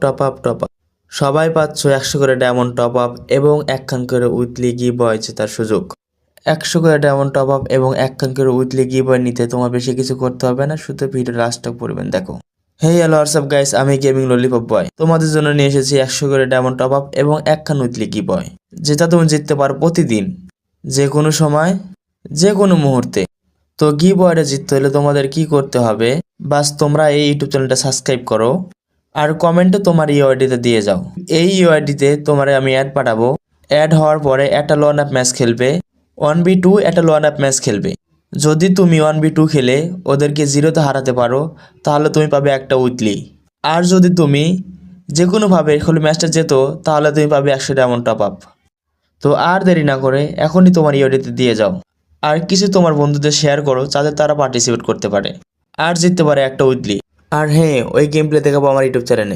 Top up top up. সবাই পাচ্ছ 100 করে ডায়মন্ড টপ আপ এবং 1 খান করে উইকলি গিভঅ্যাওয়ে জেতার সুযোগ। 100 করে ডায়মন্ড টপ আপ এবং 1 খান করে উইকলি গিভঅ্যাওয়ে নিতে তোমার বেশি কিছু করতে হবে না, শুধু ভিডিও লাস্টটা পড়বেন দেখো। হেই হ্যালো হোয়াটসঅ্যাপ গাইস, আমি গেমিং ললিপপ বয় তোমাদের জন্য নিয়ে এসেছি 100 করে ডায়মন্ড টপ আপ এবং 1 খান উইকলি গিভঅ্যাওয়ে, যেটা তুমি জিততে পারো প্রতিদিন, যে কোনো সময়, যে কোনো মুহূর্তে। তো গিভঅ্যাওয়েটা জিততে হলে তোমাদের কি করতে হবে, বাস তোমরা এই ইউটিউব চ্যানেলটা সাবস্ক্রাইব করো আর কমেন্টে তোমার ইউআইডিতে দিয়ে যাও। এই ইউআইডিতে তোমার আমি অ্যাড পাঠাবো। অ্যাড হওয়ার পরে একটা লন আপ ম্যাচ খেলবে, 1v2 একটা লন আপ ম্যাচ খেলবে। যদি তুমি 1v2 খেলে ওদেরকে 0-তে হারাতে পারো তাহলে তুমি পাবে একটা উইকলি। আর যদি তুমি যে কোনোভাবে খেলে ম্যাচটা যেত তাহলে তুমি পাবে 100 ডায়মন্ড টপ আপ। তো আর দেরি না করে এখনই তোমার ইউআইডিতে দিয়ে যাও আর কিছু তোমার বন্ধুদের শেয়ার করো যাতে তারা পার্টিসিপেট করতে পারে আর জিততে পারে একটা উইকলি। আর হ্যাঁ, ওই গেম প্লে দেখাবো আমার ইউটিউব চ্যানেলে।